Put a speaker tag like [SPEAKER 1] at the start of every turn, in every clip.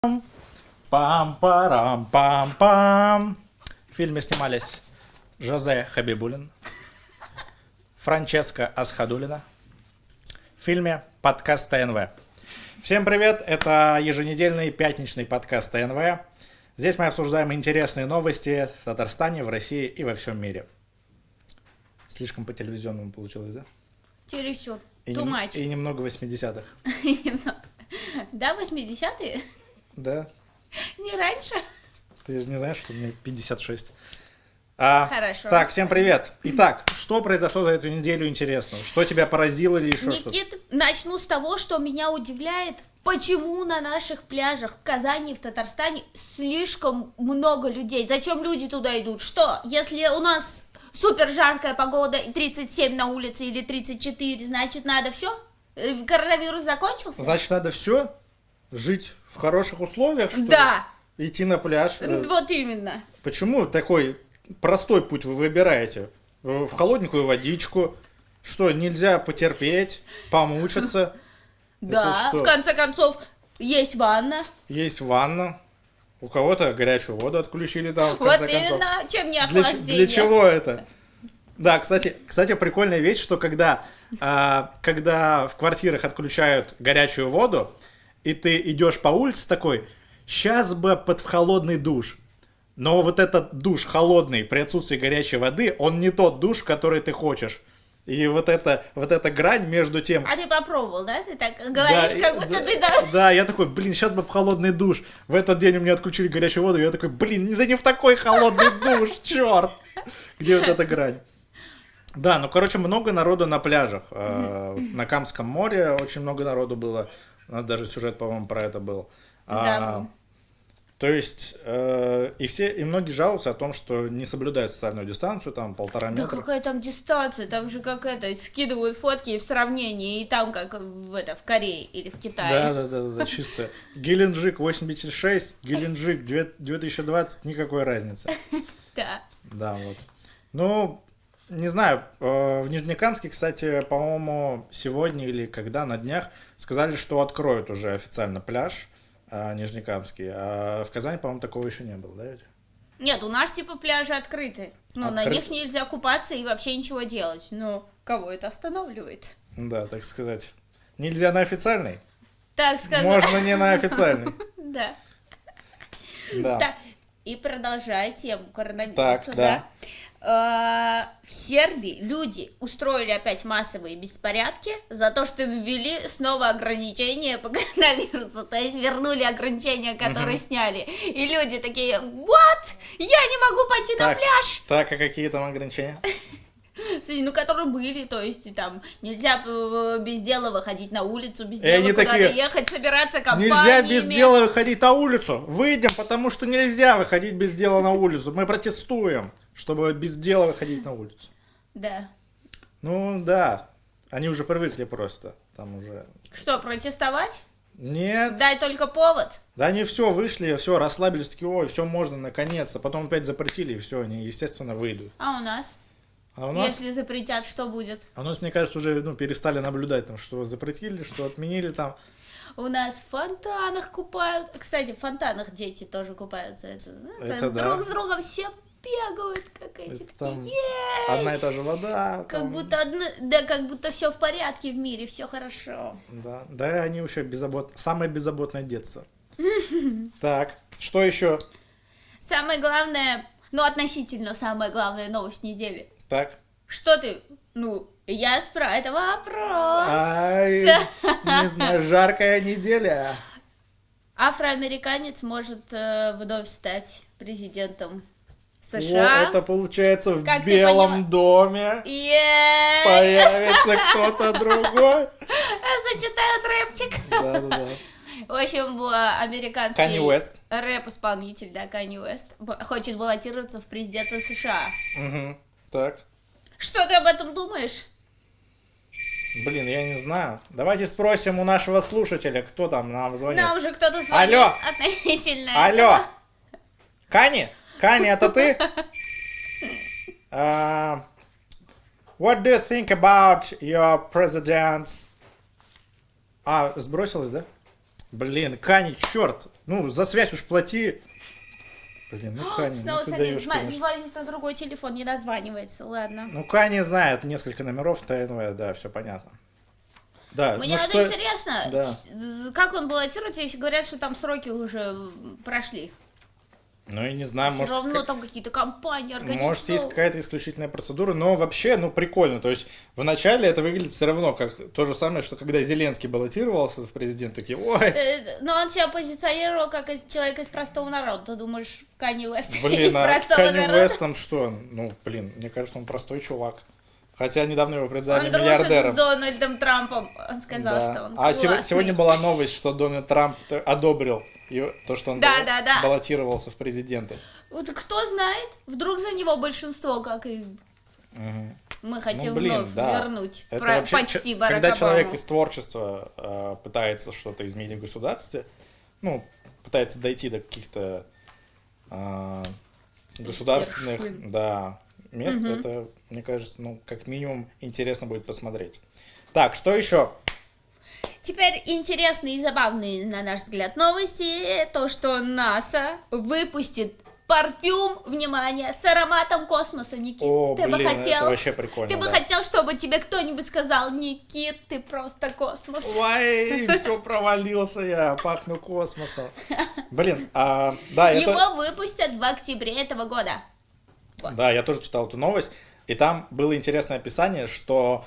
[SPEAKER 1] Пам-парам-пам-пам. В фильме снимались Жозе Хабибулин, Франческа Асхадулина. В фильме подкаст ТНВ. Всем привет, это еженедельный пятничный подкаст ТНВ. Здесь мы обсуждаем интересные новости в Татарстане, в России и во всем мире. Слишком по телевизионному получилось, да?
[SPEAKER 2] Чересчур.
[SPEAKER 1] И, и немного 80-х.
[SPEAKER 2] Да, 80-е?
[SPEAKER 1] Да.
[SPEAKER 2] Не раньше?
[SPEAKER 1] Ты же не знаешь, что мне 56.
[SPEAKER 2] Хорошо.
[SPEAKER 1] Так, всем привет. Итак, что произошло за эту неделю интересного? Что тебя поразило или еще что-то?
[SPEAKER 2] Никита, начну с того, что меня удивляет, почему на наших пляжах в Казани, в Татарстане слишком много людей. Зачем люди туда идут? Что, если у нас супер жаркая погода и 37 на улице или 34, значит надо все? Коронавирус закончился?
[SPEAKER 1] Значит, надо все? Жить в хороших условиях, что ли?
[SPEAKER 2] Да.
[SPEAKER 1] Идти на пляж?
[SPEAKER 2] Вот именно.
[SPEAKER 1] Почему такой простой путь вы выбираете? В холодненькую водичку? Что, нельзя потерпеть, помучиться?
[SPEAKER 2] Да, в конце концов, есть ванна.
[SPEAKER 1] Есть ванна. У кого-то горячую воду отключили там, в
[SPEAKER 2] Вот
[SPEAKER 1] конце концов.
[SPEAKER 2] именно, чем не охлаждение.
[SPEAKER 1] Для чего это? Да, кстати, прикольная вещь, что когда в квартирах отключают горячую воду, и ты идешь по улице такой, сейчас бы под холодный душ. Но вот этот душ холодный при отсутствии горячей воды, он не тот душ, который ты хочешь. И вот эта грань между тем...
[SPEAKER 2] А ты попробовал, да? Ты так говоришь,
[SPEAKER 1] да,
[SPEAKER 2] как будто ты...
[SPEAKER 1] Да, я такой, сейчас бы в холодный душ. В этот день у меня отключили горячую воду, и я такой, да не в такой холодный душ, черт. Где вот эта грань? Да, много народу на пляжах. На Камском море очень много народу было. У нас даже сюжет, по-моему, про это был.
[SPEAKER 2] Да.
[SPEAKER 1] То есть, и многие жалуются о том, что не соблюдают социальную дистанцию, там 1,5 метра.
[SPEAKER 2] Да какая там дистанция, там же скидывают фотки в сравнении, и там как в Корее или в Китае.
[SPEAKER 1] Да, чисто. Геленджик 86, Геленджик 2020, никакой разницы.
[SPEAKER 2] Да.
[SPEAKER 1] Да, вот. Ну, не знаю, в Нижнекамске, кстати, по-моему, сегодня или когда, на днях, сказали, что откроют уже официально пляж Нижнекамский, а в Казани, по-моему, такого еще не было, да ведь?
[SPEAKER 2] Нет, у нас пляжи открыты, но на них нельзя купаться и вообще ничего делать. Но кого это останавливает?
[SPEAKER 1] Да, так сказать. Нельзя на официальный?
[SPEAKER 2] Так сказать.
[SPEAKER 1] Можно не на официальный.
[SPEAKER 2] Да.
[SPEAKER 1] Да.
[SPEAKER 2] И продолжая тему коронавируса,
[SPEAKER 1] Так, да.
[SPEAKER 2] В Сербии люди устроили опять массовые беспорядки за то, что ввели снова ограничения по коронавирусу, то есть вернули ограничения, которые сняли. И люди такие, what? Я не могу пойти на пляж.
[SPEAKER 1] Так, а какие там ограничения?
[SPEAKER 2] Которые были, то есть там нельзя без дела выходить на улицу, без дела куда-то ехать, собираться компаниями.
[SPEAKER 1] Нельзя без дела выходить на улицу. Выйдем, потому что нельзя выходить без дела на улицу. Мы протестуем, чтобы без дела выходить на улицу.
[SPEAKER 2] Да.
[SPEAKER 1] Ну да, они уже привыкли просто. Там уже.
[SPEAKER 2] Что, протестовать?
[SPEAKER 1] Нет.
[SPEAKER 2] Дай только повод.
[SPEAKER 1] Да они все вышли, все расслабились, такие, ой, все можно наконец-то. Потом опять запретили, и все, они, естественно, выйдут.
[SPEAKER 2] А у нас? Если запретят, что будет?
[SPEAKER 1] А у нас, мне кажется, уже перестали наблюдать, там, что запретили, что отменили там.
[SPEAKER 2] У нас в фонтанах купают. Кстати, в фонтанах дети тоже купаются.
[SPEAKER 1] Это да.
[SPEAKER 2] Друг с другом все бегают, как эти такие.
[SPEAKER 1] Одна и та же вода.
[SPEAKER 2] Как будто все в порядке в мире, все хорошо.
[SPEAKER 1] Да, они вообще самое беззаботное детство. Так, что еще?
[SPEAKER 2] Самое главное, относительно самая главная новость недели.
[SPEAKER 1] Так.
[SPEAKER 2] Что ты? Это вопрос.
[SPEAKER 1] Не знаю, жаркая неделя.
[SPEAKER 2] Афроамериканец может вновь стать президентом США.
[SPEAKER 1] Это получается в Белом доме. Появится кто-то другой.
[SPEAKER 2] Зачитают рэпчик.
[SPEAKER 1] Да.
[SPEAKER 2] В общем, американский
[SPEAKER 1] Канье Уэст.
[SPEAKER 2] рэп-исполнитель, Канье Уэст, хочет баллотироваться в президенты США.
[SPEAKER 1] Угу. Так.
[SPEAKER 2] Что ты об этом думаешь?
[SPEAKER 1] Я не знаю. Давайте спросим у нашего слушателя, кто там нам звонит.
[SPEAKER 2] Нам уже кто-то звонит.
[SPEAKER 1] Алло.
[SPEAKER 2] Относительно.
[SPEAKER 1] Алло. Кани, это ты? What do you think about your president's... сбросилась, да? Кани, черт. Ну, за связь уж плати. Блин, ну Кани,
[SPEAKER 2] Снова
[SPEAKER 1] ну ты даешь, конечно.
[SPEAKER 2] звонит на другой телефон, не дозванивается, ладно.
[SPEAKER 1] Ну, Кани знает несколько номеров ТНВ, да, все понятно. Да,
[SPEAKER 2] Мне
[SPEAKER 1] ну
[SPEAKER 2] вот
[SPEAKER 1] что...
[SPEAKER 2] интересно,
[SPEAKER 1] Да.
[SPEAKER 2] как он баллотируется, если говорят, что там сроки уже прошли.
[SPEAKER 1] Ну, я не знаю,
[SPEAKER 2] Все
[SPEAKER 1] может...
[SPEAKER 2] равно там какие-то компании организованы.
[SPEAKER 1] Может, есть какая-то исключительная процедура, но вообще, ну, прикольно. То есть, вначале это выглядит все равно как то же самое, что когда Зеленский баллотировался в президент, такие, ой,
[SPEAKER 2] Но он себя позиционировал как человек из простого народа. Ты думаешь, Канье Уэст из
[SPEAKER 1] блин, а
[SPEAKER 2] простого
[SPEAKER 1] Канье
[SPEAKER 2] народа?
[SPEAKER 1] Уэст там что? Ну, блин, мне кажется, он простой чувак. Хотя недавно его признали
[SPEAKER 2] Он дружит
[SPEAKER 1] миллиардером.
[SPEAKER 2] с Дональдом Трампом. Он сказал,
[SPEAKER 1] Да.
[SPEAKER 2] что он
[SPEAKER 1] А
[SPEAKER 2] классный.
[SPEAKER 1] сегодня была новость, что Дональд Трамп одобрил то, что он
[SPEAKER 2] Да.
[SPEAKER 1] баллотировался в президенты.
[SPEAKER 2] Вот кто знает, вдруг за него большинство, как и мы хотим вновь вернуть
[SPEAKER 1] Это вообще,
[SPEAKER 2] почти Барака
[SPEAKER 1] когда человек
[SPEAKER 2] Обаму.
[SPEAKER 1] из творчества пытается что-то изменить в государстве, ну, пытается дойти до каких-то государственных мест, это, мне кажется, ну, как минимум интересно будет посмотреть. Так, что еще?
[SPEAKER 2] Теперь интересные и забавные, на наш взгляд, новости. То, что НАСА выпустит парфюм, внимание, с ароматом космоса, Никит.
[SPEAKER 1] О,
[SPEAKER 2] ты
[SPEAKER 1] блин,
[SPEAKER 2] бы хотел,
[SPEAKER 1] это вообще прикольно.
[SPEAKER 2] Ты бы хотел, чтобы тебе кто-нибудь сказал: Никит, ты просто космос.
[SPEAKER 1] Ой, все, провалился я, пахну космосом. Блин, да,
[SPEAKER 2] Его выпустят в октябре этого года. Вот.
[SPEAKER 1] Да, я тоже читал эту новость, и там было интересное описание, что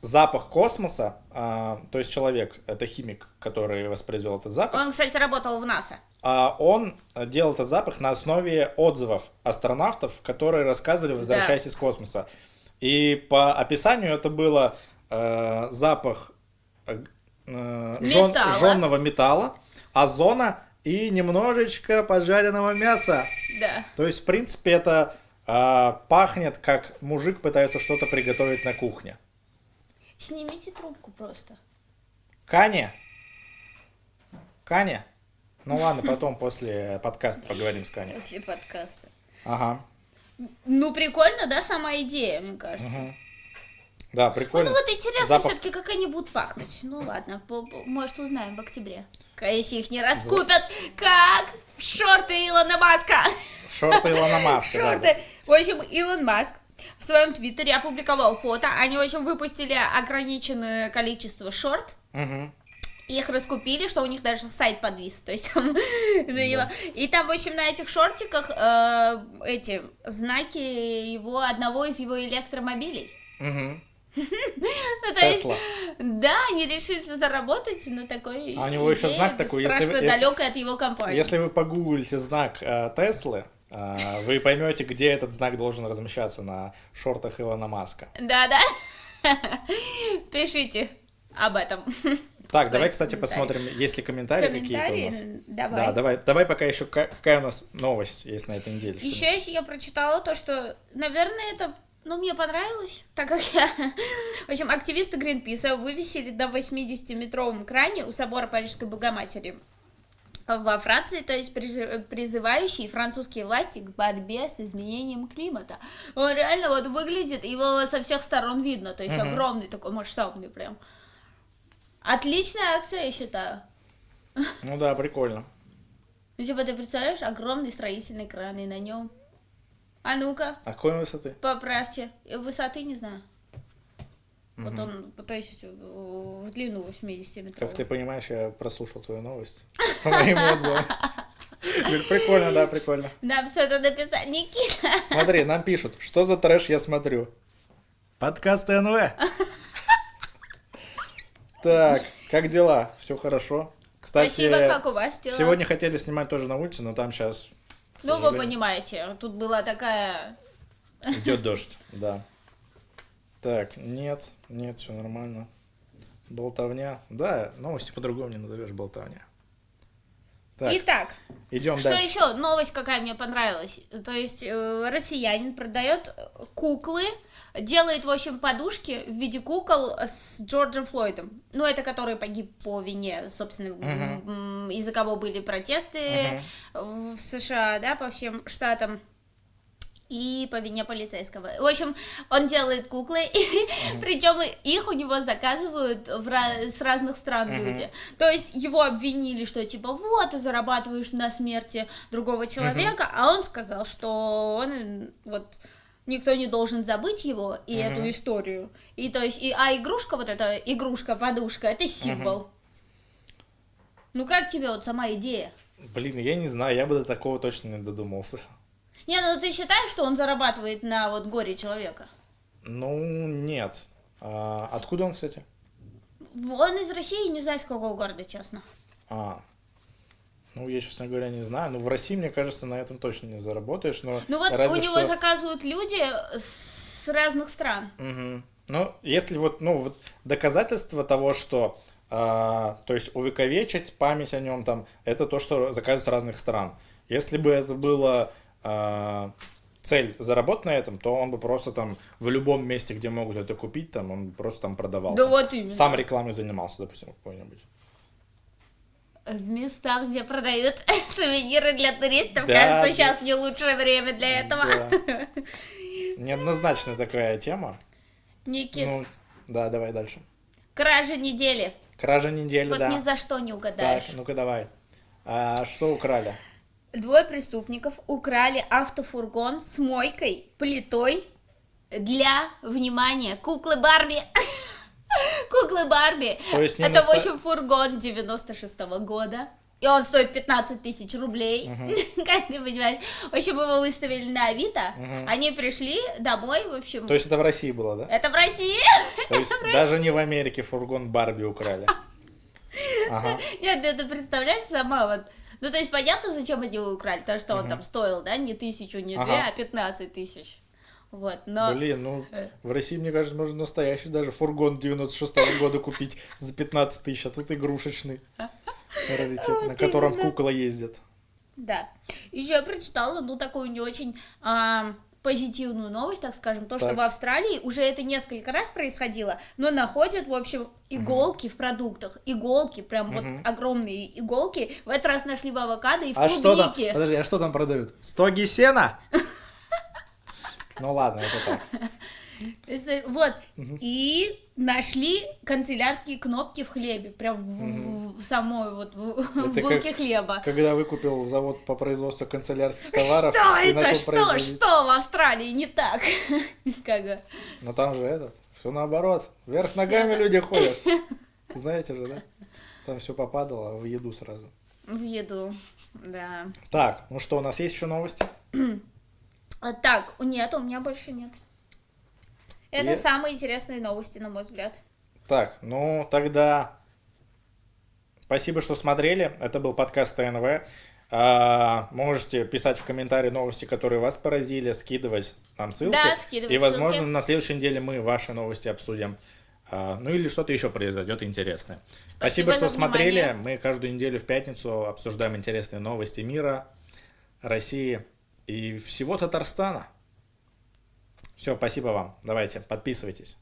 [SPEAKER 1] запах космоса, то есть человек, это химик, который воспроизвел этот запах.
[SPEAKER 2] Он, кстати, работал в НАСА.
[SPEAKER 1] Он делал этот запах на основе отзывов астронавтов, которые рассказывали, возвращаясь из космоса. И по описанию это было запах жженного металла, озона и немножечко поджаренного мяса.
[SPEAKER 2] Да.
[SPEAKER 1] То есть, в принципе, это пахнет, как мужик пытается что-то приготовить на кухне.
[SPEAKER 2] Снимите трубку просто.
[SPEAKER 1] Каня? Ну ладно, потом после подкаста поговорим с Каней.
[SPEAKER 2] После подкаста.
[SPEAKER 1] Ага.
[SPEAKER 2] Ну, прикольно, да, сама идея, мне кажется.
[SPEAKER 1] Угу. Да, прикольно.
[SPEAKER 2] Ну, вот интересно
[SPEAKER 1] Запах.
[SPEAKER 2] все-таки, как они будут пахнуть. Ну, ладно, может, узнаем в октябре. Если их не раскупят, как шорты Илона Маска.
[SPEAKER 1] Шорты Илона Маска, да.
[SPEAKER 2] Шорты. В общем, Илон Маск в своем твиттере опубликовал фото. Они, в общем, выпустили ограниченное количество шорт.
[SPEAKER 1] Угу.
[SPEAKER 2] Их раскупили, что у них даже сайт подвис, то есть там на него. И там, в общем, на этих шортиках эти знаки одного из его электромобилей.
[SPEAKER 1] Угу.
[SPEAKER 2] Ну, то есть, да, они решили заработать на такой
[SPEAKER 1] А у него еще знак такой,
[SPEAKER 2] страшно далекой от его компании.
[SPEAKER 1] Если вы погуглите знак Теслы, вы поймете, где этот знак должен размещаться на шортах Илона Маска.
[SPEAKER 2] Да. Пишите об этом.
[SPEAKER 1] Так, давай, кстати, посмотрим, есть ли комментарии какие-то у нас.
[SPEAKER 2] Давай.
[SPEAKER 1] Да, давай пока еще, какая у нас новость есть на этой неделе.
[SPEAKER 2] Еще если я прочитала то, что, наверное, это, мне понравилось, так как я... В общем, активисты Гринписа вывесили на 80-метровом кране у собора Парижской Богоматери во Франции, то есть призывающие французские власти к борьбе с изменением климата. Он реально вот выглядит, его со всех сторон видно, то есть огромный такой, масштабный прям. Отличная акция, я считаю.
[SPEAKER 1] Ну да, прикольно.
[SPEAKER 2] Ну, типа, ты представляешь, огромный строительный кран, и на нем. А ну-ка.
[SPEAKER 1] А какой высоты?
[SPEAKER 2] Поправьте. Высоты не знаю. Вот он, то есть, в длину 80 метров.
[SPEAKER 1] Как ты понимаешь, я прослушал твою новость по моим отзывам. Прикольно, да, прикольно.
[SPEAKER 2] Нам что-то написать, Никита.
[SPEAKER 1] Смотри, нам пишут, что за трэш я смотрю. Подкаст НВ. Так, как дела? Все хорошо. Кстати,
[SPEAKER 2] спасибо, как у вас дела?
[SPEAKER 1] Сегодня хотели снимать тоже на улице, но там сейчас...
[SPEAKER 2] Ну, вы понимаете, тут была такая...
[SPEAKER 1] Идет дождь, да. Так, нет, все нормально. Болтовня. Да, новости по-другому не назовешь, болтовня. Так,
[SPEAKER 2] Итак,
[SPEAKER 1] идем
[SPEAKER 2] что
[SPEAKER 1] дальше.
[SPEAKER 2] еще? Новость какая мне понравилась. То есть россиянин продает куклы, делает, в общем, подушки в виде кукол с Джорджем Флойдом. Ну, это который погиб по вине, собственно, из-за кого были протесты в США, да, по всем штатам. и по вине полицейского. В общем, он делает куклы, причем их у него заказывают с разных стран люди. То есть его обвинили, что типа вот, ты зарабатываешь на смерти другого человека, а он сказал, что он вот... Никто не должен забыть его и эту историю. И то есть, а игрушка, вот эта игрушка-подушка, это символ. Ну как тебе вот сама идея?
[SPEAKER 1] Блин, я не знаю, я бы до такого точно не додумался.
[SPEAKER 2] Не, ну ты считаешь, что он зарабатывает на вот горе человека?
[SPEAKER 1] Ну, нет. А откуда он, кстати?
[SPEAKER 2] Он из России, не знаю, с какого города, честно.
[SPEAKER 1] Ну, я, честно говоря, не знаю. Ну, в России, мне кажется, на этом точно не заработаешь. Но
[SPEAKER 2] ну вот у него заказывают люди с разных стран.
[SPEAKER 1] Ну, если вот, ну, вот доказательство того, что, то есть увековечить память о нем там, это то, что заказывают с разных стран. Если бы это было цель заработать на этом, то он бы просто там в любом месте, где могут это купить, там, он просто там продавал.
[SPEAKER 2] Да
[SPEAKER 1] там,
[SPEAKER 2] вот именно.
[SPEAKER 1] Сам рекламой занимался, допустим, какой-нибудь.
[SPEAKER 2] В местах, где продают сувениры для туристов,
[SPEAKER 1] Да,
[SPEAKER 2] кажется, сейчас не лучшее время для этого.
[SPEAKER 1] Да. Неоднозначная такая тема.
[SPEAKER 2] Никит,
[SPEAKER 1] Ну, да, давай дальше.
[SPEAKER 2] кража недели.
[SPEAKER 1] Кража недели,
[SPEAKER 2] Вот
[SPEAKER 1] да.
[SPEAKER 2] ни за что не угадаешь.
[SPEAKER 1] Так, ну-ка давай. Что украли?
[SPEAKER 2] 2 преступников украли автофургон с мойкой, плитой для, внимания, куклы Барби. Куклы Барби.
[SPEAKER 1] То есть
[SPEAKER 2] Это, в общем, фургон 96-го года. И он стоит 15 тысяч рублей. Как ты понимаешь? В общем, его выставили на Авито. Они пришли домой, в общем.
[SPEAKER 1] То есть это в России было, да?
[SPEAKER 2] Это в России.
[SPEAKER 1] То есть даже не в Америке фургон Барби украли. Ага.
[SPEAKER 2] Нет, ты представляешь сама вот. Ну, то есть понятно, зачем они его украли, потому что он там стоил, да, не 1000, не 2, а 15 тысяч. Вот, но...
[SPEAKER 1] Блин, ну, в России, мне кажется, можно настоящий даже фургон 96-го года купить за 15 тысяч, а тут игрушечный раритет,
[SPEAKER 2] Вот
[SPEAKER 1] на котором
[SPEAKER 2] именно.
[SPEAKER 1] кукла ездит.
[SPEAKER 2] Да. Еще я прочитала, ну, такую не очень позитивную новость, так скажем, то, что
[SPEAKER 1] Так.
[SPEAKER 2] в Австралии уже это несколько раз происходило, но находят, в общем, иголки в продуктах. Иголки, прям вот огромные иголки. В этот раз нашли в авокадо и в
[SPEAKER 1] А что там?
[SPEAKER 2] клубнике.
[SPEAKER 1] Подожди, а что там продают? Стоги сена? Ну ладно, это так.
[SPEAKER 2] Вот. И нашли канцелярские кнопки в хлебе, прям в самой вот в булке хлеба.
[SPEAKER 1] Когда выкупил завод по производству канцелярских товаров
[SPEAKER 2] Что
[SPEAKER 1] и
[SPEAKER 2] это?
[SPEAKER 1] начал производить.
[SPEAKER 2] Что в Австралии не так? Как бы.
[SPEAKER 1] Но там же все наоборот. Вверх ногами люди ходят. Знаете же, да? Там все попадало в еду сразу.
[SPEAKER 2] В еду, да.
[SPEAKER 1] Так, ну что, у нас есть еще новости?
[SPEAKER 2] Так, нет, у меня больше нет. Это
[SPEAKER 1] И-
[SPEAKER 2] самые интересные новости, на мой взгляд.
[SPEAKER 1] Так, ну тогда спасибо, что смотрели. Это был подкаст ТНВ. Можете писать в комментарии новости, которые вас поразили, скидывать нам ссылки.
[SPEAKER 2] Да, скидывать
[SPEAKER 1] И, возможно,
[SPEAKER 2] ссылки.
[SPEAKER 1] на следующей неделе мы ваши новости обсудим. Ну или что-то еще произойдет интересное. Спасибо, что
[SPEAKER 2] за
[SPEAKER 1] смотрели.
[SPEAKER 2] внимание.
[SPEAKER 1] Мы каждую неделю в пятницу обсуждаем интересные новости мира, России и всего Татарстана. Все, спасибо вам. Давайте, подписывайтесь.